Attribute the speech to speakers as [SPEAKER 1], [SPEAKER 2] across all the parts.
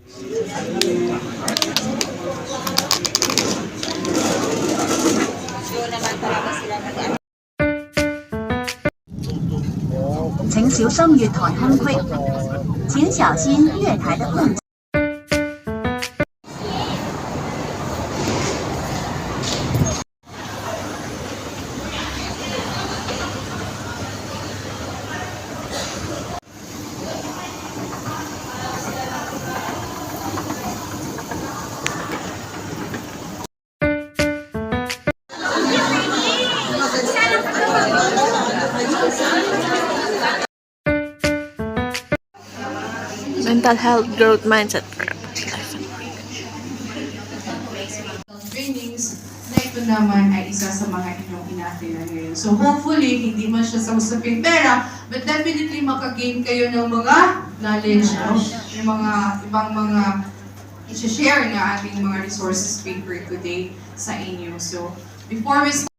[SPEAKER 1] 请小心月台空隙，请小心月台的空隙。
[SPEAKER 2] Mental health, growth mindset.
[SPEAKER 3] Trainings na ito naman ay isa sa mga inyong ina-attend ngayon. So hopefully, hindi man siya sa usaping pera, but definitely makagain kayo ng mga knowledge, no? Yung mga ibang mga i-share na ating mga resources paper today sa inyo. So before we start,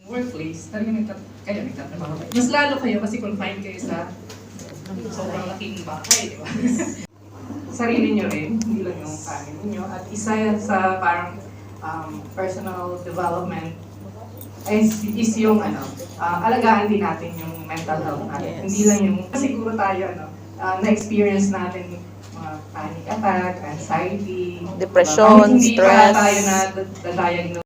[SPEAKER 3] workplace, talagang kayo nagtatrabaho. Mas lalo kayo kasi confined kayo sa sobrang laking bahay, di ba? Sarili nyo rin, hindi lang yung family nyo. At isa yan sa parang personal development is yung alagaan din natin yung mental health natin. Yes. Hindi lang yung, siguro tayo, na-experience natin mga panic attack, anxiety,
[SPEAKER 2] Depression,
[SPEAKER 3] hindi
[SPEAKER 2] stress.
[SPEAKER 3] pa tayo na-diagnose.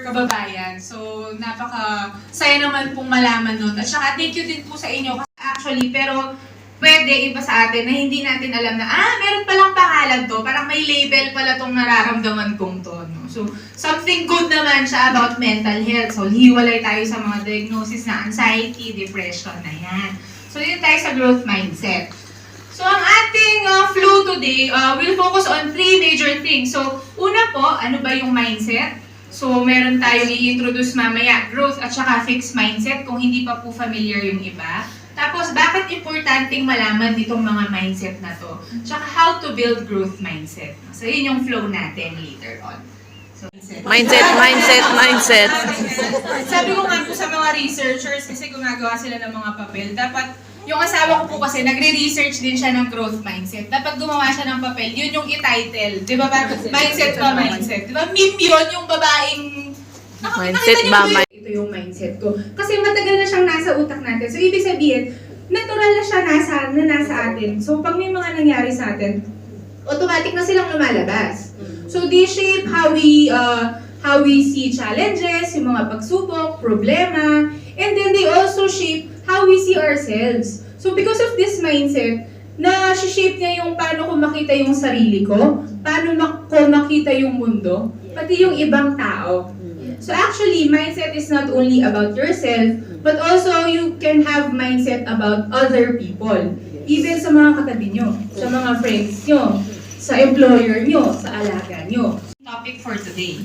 [SPEAKER 3] Kababayan. So, napaka-saya naman pong malaman nun. At saka, thank you din po sa inyo. Actually, pero pwede iba sa atin na hindi natin alam na, meron palang pangalan to. Parang may label pala tong nararamdaman kong to. No? So, something good naman siya about mental health. So, hiwalay tayo sa mga diagnosis na anxiety, depression na yan. So, dito tayo sa growth mindset. So, ang ating flow today will focus on 3 major things. So, una po, ano ba yung mindset? So, meron tayong i-introduce mamaya, growth at saka fixed mindset kung hindi pa po familiar yung iba. Tapos, bakit importanteng malaman ditong mga mindset na to? Tsaka, how to build growth mindset. So, yun yung flow natin later on. So,
[SPEAKER 2] Mindset.
[SPEAKER 3] Sabi ko nga po sa mga researchers, kasi gumagawa sila ng mga papel, dapat yung asawa ko po kasi, nagre-research din siya ng growth mindset. Dapat gumawa siya ng papel, yun yung i-title. Di ba? Mindset ba mindset? Di ba? Meme yun, yung babaeng...
[SPEAKER 2] Mindset ba?
[SPEAKER 3] Ito yung mindset ko. Kasi matagal na siyang nasa utak natin. So, ibig sabihin, natural na siya nasa atin. So, pag may mga nangyari sa atin, automatic na silang lumalabas. So, they shape how we see challenges, yung mga pagsubok, problema, and then they also shape how we see ourselves. So because of this mindset, na-shape niya yung paano ko makita yung sarili ko, paano ko makita yung mundo, pati yung ibang tao. So actually, mindset is not only about yourself, but also you can have mindset about other people. Even sa mga katabi nyo, sa mga friends nyo, sa employer nyo, sa alaga nyo. Topic for today,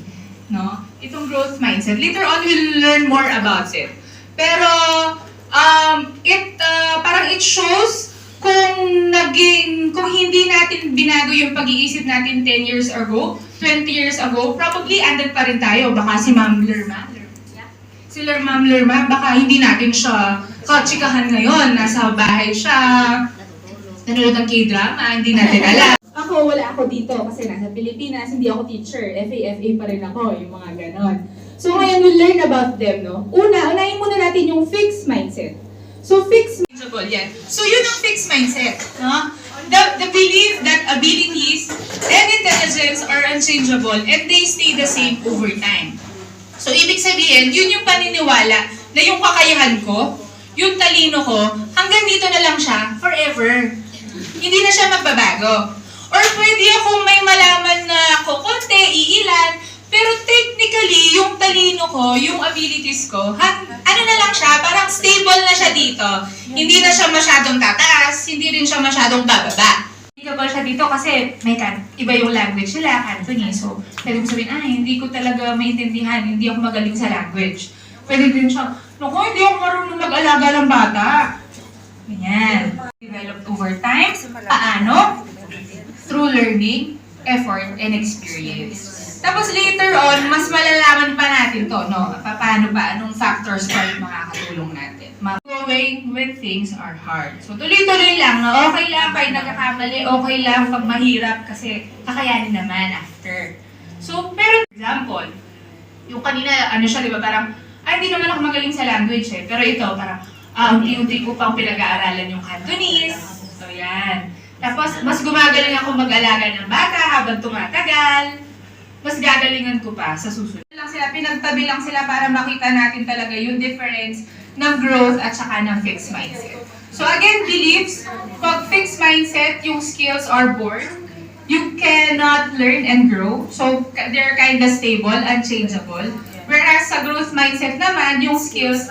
[SPEAKER 3] no? Itong growth mindset. Later on, we'll learn more about it. Pero, parang it shows kung hindi natin binago yung pag-iisip natin 10 years ago, 20 years ago, probably andun pa rin tayo. Baka si Ma'am Lerma, baka hindi natin siya katsikahan ngayon. Nasa bahay siya, nanonood ng K-drama, hindi natin alam. Wala ako dito kasi nasa Pilipinas, hindi ako teacher, FA pa rin ako, yung mga ganon. So ngayon, we'll learn about them, no? Unahin muna natin yung fixed mindset. So fixed mindset, yan. So yun ang fixed mindset, no? The belief that abilities and intelligence are unchangeable and they stay the same over time. So ibig sabihin, yun yung paniniwala na yung kakayahan ko, yung talino ko, hanggang dito na lang siya forever. Hindi na siya magbabago. Or pwede akong may malaman na ako, konti, iilan, pero technically, yung talino ko, yung abilities ko, ano na lang siya, parang stable na siya dito. Hindi na siya masyadong tataas, hindi rin siya masyadong bababa. Stable siya dito kasi may iba yung language nila, Cantonese. So, pwede mo sabihin, hindi ko talaga maintindihan, hindi ako magaling sa language. Pwede din siya, naku, hindi ako marunong mag-alaga ng bata. Ganyan. Developed over time. Paano? Through learning, effort, and experience. Tapos later on, mas malalaman pa natin natin to, no? Paano ba? Anong factors pa yung makakatulong natin? Going with things are hard. So, tuloy-tuloy lang. No? Okay lang pag nagkakamali, okay lang pag mahirap kasi kakayanin naman after. So, pero example, yung kanina, ano siya, di ba, parang, ay, hindi naman ako magaling sa language eh. Pero ito, parang, unti-unti ko pang pinag-aaralan yung Cantonese. So, yan. Tapos, mas gumagaling ako mag-alaga ng bata habang tumatagal. Mas gagalingan ko pa sa susunod. Pinagtabi lang sila para makita natin talaga yung difference ng growth at saka ng fixed mindset. So again, beliefs, pag fixed mindset, yung skills are born. You cannot learn and grow. So they're kind of stable, unchangeable. Whereas sa growth mindset naman, yung skills,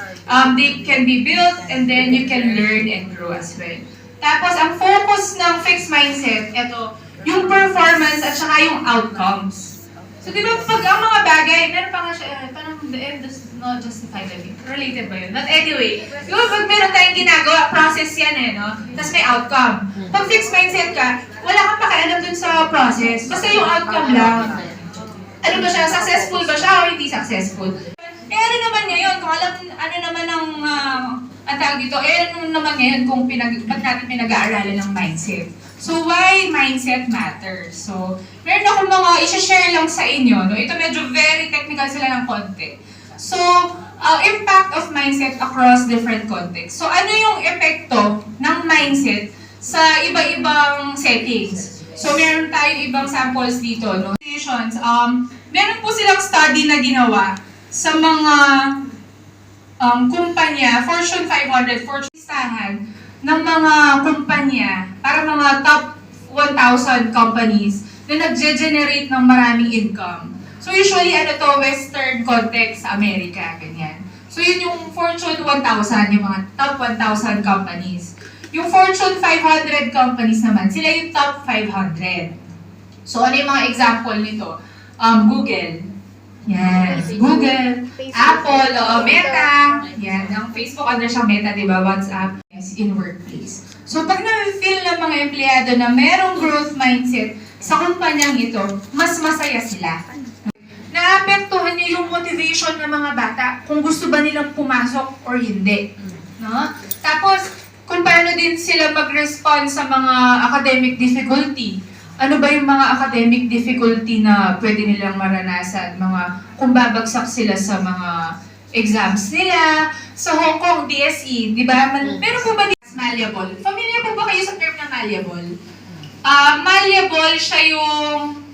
[SPEAKER 3] they can be built and then you can learn and grow as well. Tapos ang focus ng fixed mindset, ito, yung performance at saka yung outcomes. So, di ba, pag ang mga bagay, meron pa nga siya, parang the end does not justify the means. Related ba yun? But anyway, di ba, pag meron tayong ginagawa, process yan eh, no? Tapos may outcome. Pag fixed mindset ka, wala kang pakialam dun sa process. Basta yung outcome lang. Ano ba siya? Successful ba siya o hindi successful? Eh, ano naman ngayon? Kung alam, ano naman ang tawag dito, ano naman ngayon kung ba't natin pinag-aaralan ng mindset? So, why mindset matters? So, meron akong mga i-share lang sa inyo. No? Ito medyo very technical sila ng konti. So, impact of mindset across different contexts. So, ano yung epekto ng mindset sa iba-ibang settings? So, meron tayong ibang samples dito. No? Meron po silang study na ginawa sa mga kumpanya, Fortune 500, Fortune listahan ng mga kumpanya, para mga top 1,000 companies na nagge-generate ng maraming income. So usually, ano to, Western context sa Amerika, ganyan. So yun yung Fortune 1,000, yung mga top 1,000 companies. Yung Fortune 500 companies naman, sila yung top 500. So ano yung mga example nito? Google. Yes, Google, Apple, Meta. Yan, ang Facebook under siyang Meta, di ba? WhatsApp, in workplace. So pag na-feel ng mga empleyado na merong growth mindset sa kumpanyang ito, mas masaya sila. Naapektuhan niya yung motivation ng mga bata kung gusto ba nilang pumasok or hindi. No? Tapos, kung paano din sila mag-respond sa mga academic difficulty. Ano ba yung mga academic difficulty na pwede nilang maranasan? Kung babagsak sila sa mga exams nila, sa Hong Kong, DSE, di ba? Meron po ba malleable? Familiar po ba kayo sa term na malleable? Malleable siya yung,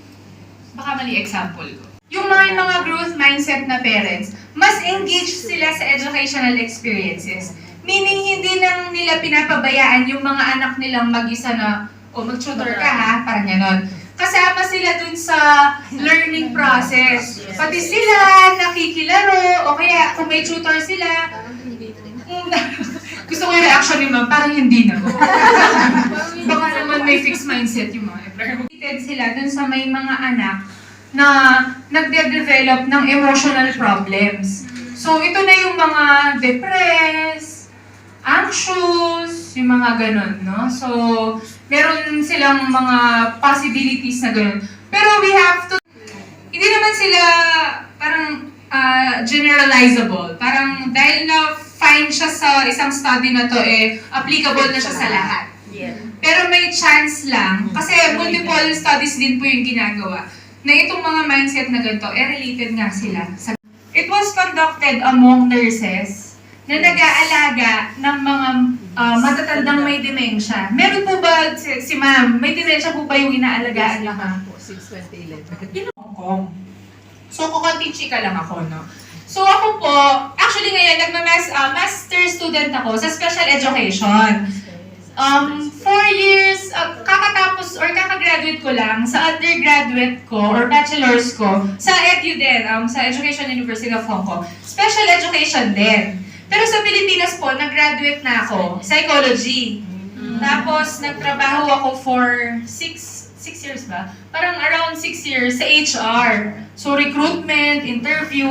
[SPEAKER 3] baka mali example ko. Yung mga growth mindset na parents, mas engaged sila sa educational experiences. Meaning, hindi lang nila pinapabayaan yung mga anak nilang mag-isa na, o mag-tutor ka ha, parang gano'n. Kasama sila dun sa learning process. Pati sila nakikilaro, o kaya kung may tutor sila, gusto ko yung reaction ni ma'am, parang hindi na. Baka naman may fixed mindset yung mga empleyado. Sila dun sa may mga anak na nagde-develop ng emotional problems. So ito na yung mga depressed, anxious, yung mga ganun, no? So, meron silang mga possibilities na ganun. Pero we have to, hindi naman sila parang generalizable. Parang dahil na-find siya sa isang study na to, applicable na siya sa lahat. Pero may chance lang, kasi multiple studies din po yung ginagawa, na itong mga mindset na ganito, related nga sila. It was conducted among nurses na nag-aalaga ng mga matatandang may demensya. Meron po ba, si ma'am, may demensya po ba yung inaalagaan lang ha?
[SPEAKER 4] Since 2011.
[SPEAKER 3] In Hong Kong. So, kukunting chika lang ako, no? So, ako po, actually ngayon, master student ako sa special education. 4 years, kakatapos or kakagraduate ko lang sa undergraduate ko or bachelor's ko sa EDU din, sa Education University of Hong Kong. Special education din. Pero sa Pilipinas po, nag-graduate na ako, psychology. Tapos, nagtrabaho ako for 6 years ba? Parang around 6 years sa HR. So, recruitment, interview.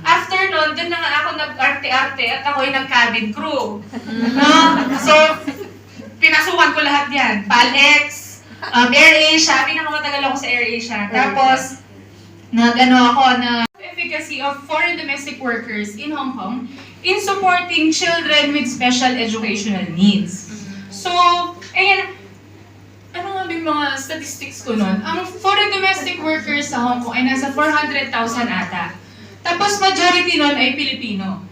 [SPEAKER 3] After nun, dun na nga ako nag-arte-arte at ako'y nag-cabin crew. No? So, pinasukan ko lahat yan. PALX, AirAsia, pinakamatagal ako sa AirAsia. Tapos, ako na advocacy of foreign domestic workers in Hong Kong in supporting children with special educational needs. So, ayan, ano nga ba yung mga statistics ko nun? Ang foreign domestic workers sa Hong Kong ay nasa 400,000 ata. Tapos majority nun ay Pilipino.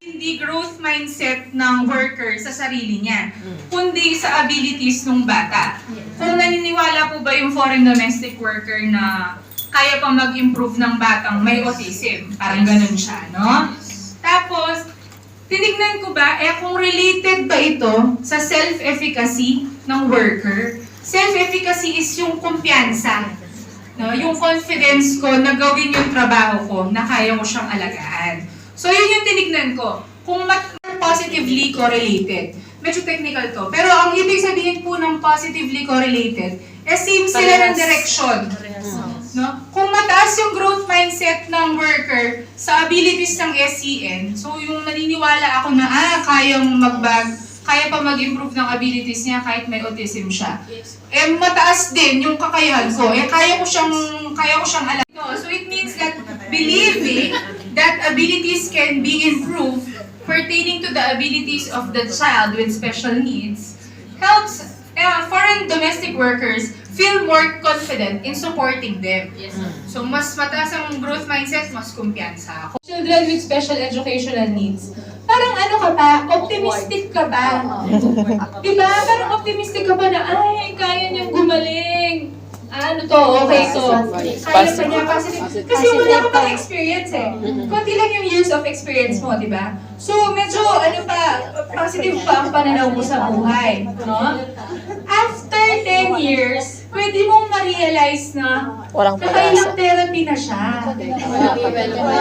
[SPEAKER 3] Hindi growth mindset ng worker sa sarili niya, kundi sa abilities ng bata. Kung naniniwala po ba yung foreign domestic worker na kaya pa mag-improve ng batang may autism, parang ganun siya, no? Tapos, tinignan ko ba, kung related ba ito sa self-efficacy ng worker? Self-efficacy is yung kumpiyansa, no? Yung confidence ko na gawin yung trabaho ko, na kaya ko siyang alagaan. So, yun yung tinignan ko. Kung positively correlated. Medyo technical to. Pero ang ibig sabihin po ng positively correlated, same sila ng direction. No? Kung mataas yung growth mindset ng worker sa abilities ng SEN, so yung naniniwala ako na, kaya pa mag-improve ng abilities niya kahit may autism siya. Mataas din yung kakayahan ko. Kaya ko siyang alam. So it means that believing that abilities can be improved pertaining to the abilities of the child with special needs helps foreign domestic workers feel more confident in supporting them. So mas mataas ang growth mindset, mas kumpiyansa ako. Children with special educational needs. Parang ano ka ba? Optimistic ka ba? Diba? Parang optimistic ka ba na, ay, kaya niyang gumaling. Ano to, okay to. Kaya pa niya, positive. Kasi wala ka pang experience Kunti lang yung years of experience mo, di ba? So, medyo, positive pa ang pananaw mo sa buhay. No? After 10 years, pwede mong ma-realize na nakailang therapy na siya.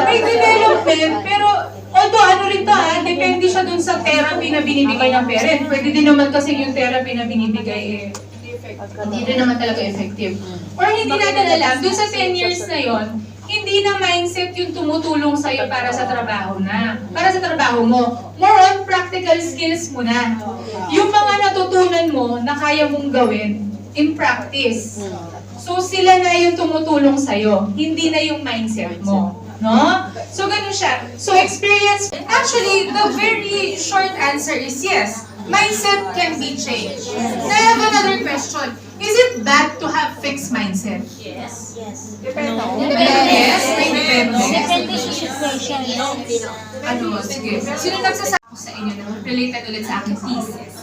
[SPEAKER 3] May development, pero although ano rin to depende siya dun sa therapy na binibigay ng parent. Pwede din naman kasi yung therapy na binibigay hindi rin naman talaga effective. Or hindi natin alam, dun sa 10 years na yon, hindi na mindset yung tumutulong sa'yo para sa trabaho mo. More on practical skills mo na. Yung mga natutunan mo na kaya mong gawin in practice. So sila na yung tumutulong sa'yo, hindi na yung mindset mo. No? So ganun siya. So experience, actually, the very short answer is yes. Mindset can be changed. I have another question. Is it bad to have fixed mindset?
[SPEAKER 4] Yes.
[SPEAKER 3] Depende. Yes, may depende.
[SPEAKER 4] Depende sa situation.
[SPEAKER 3] Ano, sige. Sino nagsasabi ko sa inyo na related ulit sa aking thesis?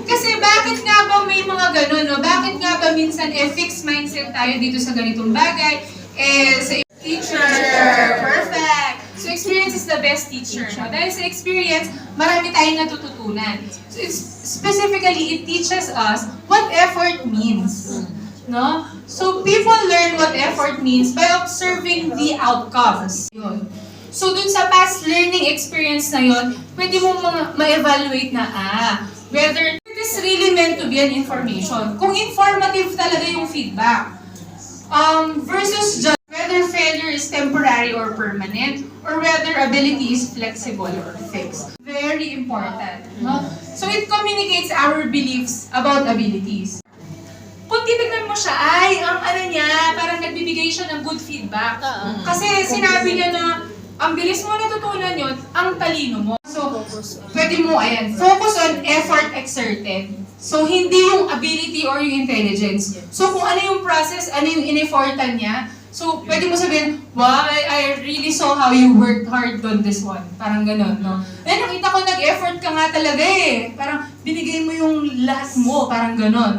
[SPEAKER 3] Kasi bakit nga ba may mga ganun, no? Bakit nga ba minsan fixed mindset tayo dito sa ganitong bagay? Sa teacher, perfect! So experience is the best teacher. No? Dahil sa experience, marami tayong natututunan. So specifically, it teaches us what effort means. No? So people learn what effort means by observing the outcomes. Yun. So dun sa past learning experience na yun, pwede mo ma-evaluate na, whether it is really meant to be an information. Kung informative talaga yung feedback. Versus just whether failure is temporary or permanent, or whether ability is flexible or fixed. Very important. No? So it communicates our beliefs about abilities. Kung titignan mo siya, ang ano niya, parang nagbibigay siya ng good feedback. Kasi sinabi niya na, ang bilis mo natutunan yun, ang talino mo. So, pwede mo, focus on effort exerted. So, hindi yung ability or yung intelligence. So, kung ano yung process, ano yung in-effortan niya, so, pwede mo sabihin, wow, I really saw how you worked hard on this one. Parang ganun, no? Nakita ko nag-effort ka nga talaga Parang binigay mo yung lahat mo, parang ganun.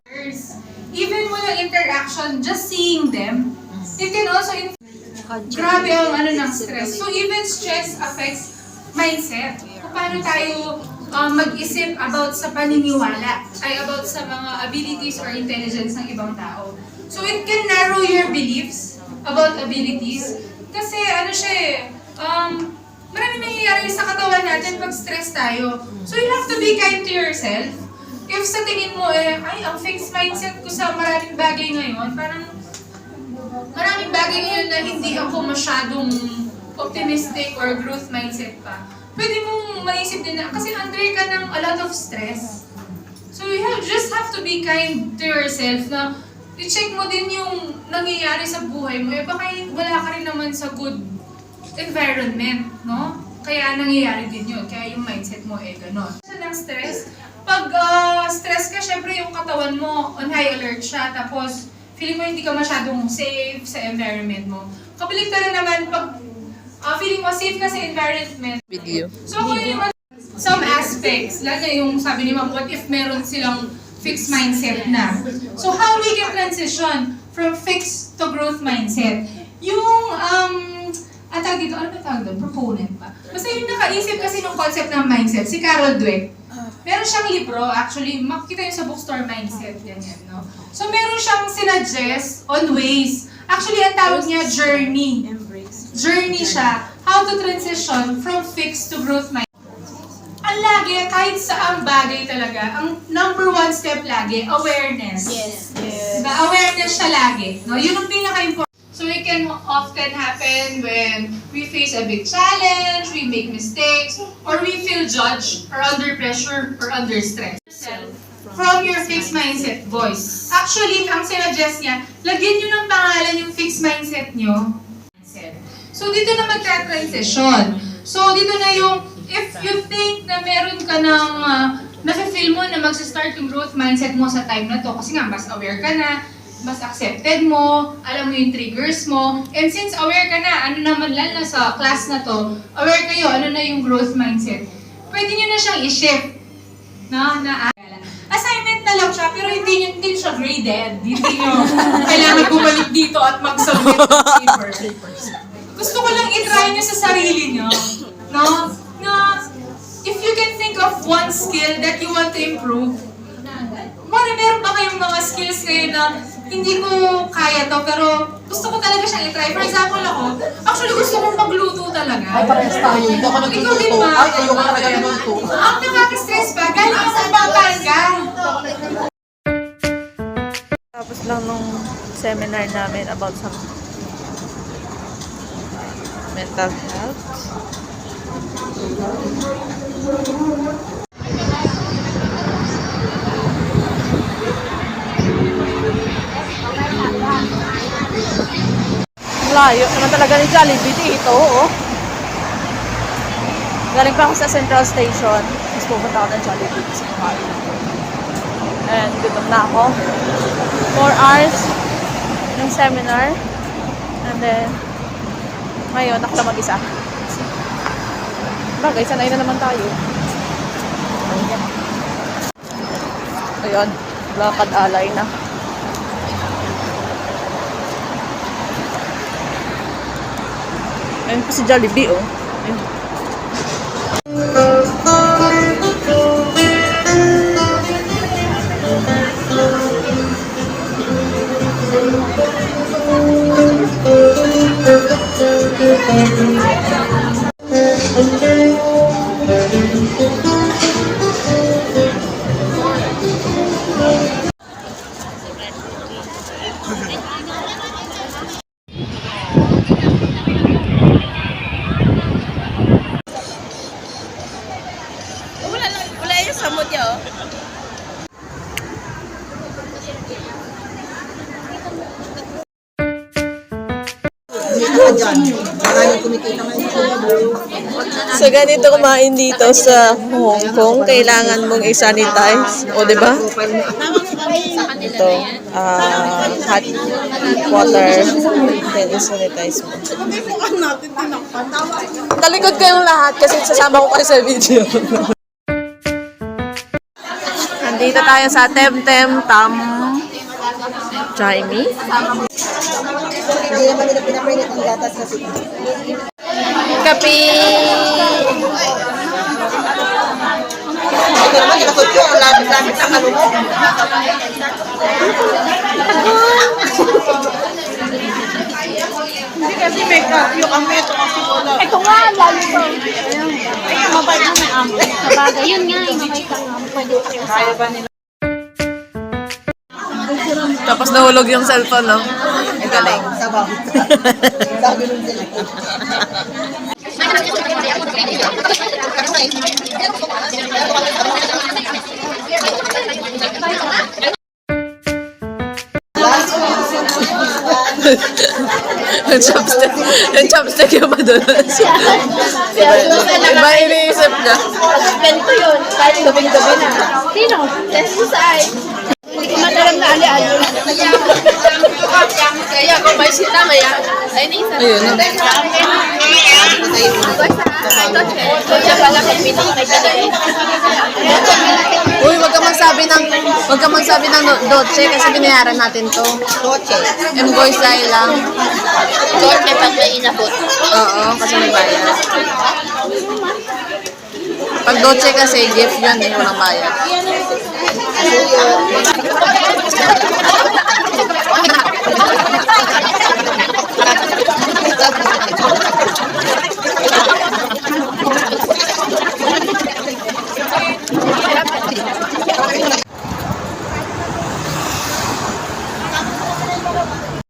[SPEAKER 3] Even walang interaction, just seeing them, it can also grabe ang ng stress. So even stress affects mindset. Kung paano tayo mag-isip about sa paniniwala, about sa mga abilities or intelligence ng ibang tao. So it can narrow your beliefs about abilities. Kasi marami nangyayari sa katawan natin pag stress tayo. So you have to be kind to yourself. If sa tingin mo, ang fixed mindset ko sa maraming bagay ngayon, parang maraming bagay ngayon na hindi ako masyadong optimistic or growth mindset pa. Pwede mong maisip din na, kasi under ka ng a lot of stress. So you just have to be kind to yourself na i-check mo din yung nangyayari sa buhay mo. Eh baka wala ka rin naman sa good environment, no? Kaya nangyayari din yun. Kaya yung mindset mo eh ganon. Sa ng stress, pag stress ka, syempre yung katawan mo on high alert siya. Tapos feeling mo hindi ka masyadong safe sa environment mo. Kabaligtaran naman pag feeling mo safe ka sa environment.
[SPEAKER 2] Video.
[SPEAKER 3] So kung yun naman, some aspects, lalo na yung sabi ni Ma'am, what if meron silang fixed mindset na? So how we can transition from fixed to growth mindset? Yung, tawag dito, ano ba tawag doon? Proponent ba? Basta yung nakaisip kasi ng concept ng mindset, si Carol Dweck. Meron siyang libro, actually, makikita yun sa bookstore mindset, ganyan, no? So meron siyang sinuggest on ways. Actually, ang tawag niya journey. Journey siya, how to transition from fixed to growth mindset. Ang lagi, kahit saang bagay talaga, ang number one step lagi, awareness.
[SPEAKER 4] Yes.
[SPEAKER 3] Diba? Awareness siya lagi. No? Yun ang pinaka-important. So it can often happen when we face a big challenge, we make mistakes, or we feel judged, or under pressure, or under stress. From your fixed mindset voice. Actually, ang sinuggest niya, lagyan nyo ng pangalan yung fixed mindset nyo. So dito na magka-transition. So dito na yung, if you think na meron ka ng, nafe-feel mo na mag-start yung growth mindset mo sa time na to, kasi nga, mas aware ka na, mas accepted mo, alam mo yung triggers mo, and since aware ka na, ano naman lalo na sa class na to, aware kayo, ano na yung growth mindset, pwede nyo na siyang i-shift. No? Assignment na lang siya, pero hindi siya graded. Hindi nyo kailangan bumalik dito at mag-submit ng paper. Gusto ko lang i-try nyo sa sarili nyo. No? Na, if you can think of one skill that you want to improve, meron ba kayong mga skills ngayon na hindi ko kaya to, pero gusto ko talaga siyang i-try. For example ako, actually gusto kong magluto talaga.
[SPEAKER 4] Ay, parehas tayo. Hindi ako
[SPEAKER 3] Ikaw din
[SPEAKER 4] nagluto.
[SPEAKER 3] ba?
[SPEAKER 4] Ay, ayoko talaga nagluto.
[SPEAKER 3] Ang nakaka-stress ba? Galing ako sa Pampanga.
[SPEAKER 2] Tapos lang nung seminar namin about some mental health. Layo naman talaga ni Jollibee dito, oh. Galing pa ako sa Central Station. Tapos pupunta ako ng Jollibee sa kumain. And gutom na ako. 4 hours ng seminar. And then, ngayon, ako lang mag-isa. Bagay, sanay na naman tayo. Ayun, lakad alay na. Ayun po si Jollibee, oh. Ayun. Wala yung samot niya, oh. So, ganito kumain dito sa Hong Kong, kailangan mong i-sanitize. O, di ba? Ito, hot water, then i-sanitize mo. Talikod kayong lahat kasi sasama ko kayo sa video. Nandito tayo sa Temtem Tam Chinese.
[SPEAKER 4] Hindi naman nila pinapainit ng gatas kasi.
[SPEAKER 2] Kapi!
[SPEAKER 4] Ito naman, kinasot ko. Ang lamit-lamit ang ano mo. Hindi kasi may yung ameto kasi wala.
[SPEAKER 5] Ito nga, lalo ba? Ay, mabait na may ampo. Sabagay, yun nga, mabait ang ampo. Pwede pa yung
[SPEAKER 4] Kaya ba nila?
[SPEAKER 2] Tapos nahulog yung cellphone, no? Ang galing.
[SPEAKER 4] Sabaw. Sabi nung sila. Last
[SPEAKER 2] Yung chopstick. Yung chopstick yung madulas. Iba iniisip niya.
[SPEAKER 5] Ganito yun. Kahit gabing-gabi na. Sino? Si Sai. Hindi ko madalang na ali-ali. Kaya kung may sita, maya. Ay, nisa.
[SPEAKER 2] Ayun na.
[SPEAKER 5] Kaya pala kung pinakay talaga.
[SPEAKER 2] Uy, wag ka magsabi ng Dolce kasi binayaran natin to.
[SPEAKER 4] Noche.
[SPEAKER 2] Invoice tayo lang.
[SPEAKER 5] Dorme pag may inabot.
[SPEAKER 2] Oo, kasi may bayad. Pag Dolce kasi, gift yun, hindi mo nang bayad.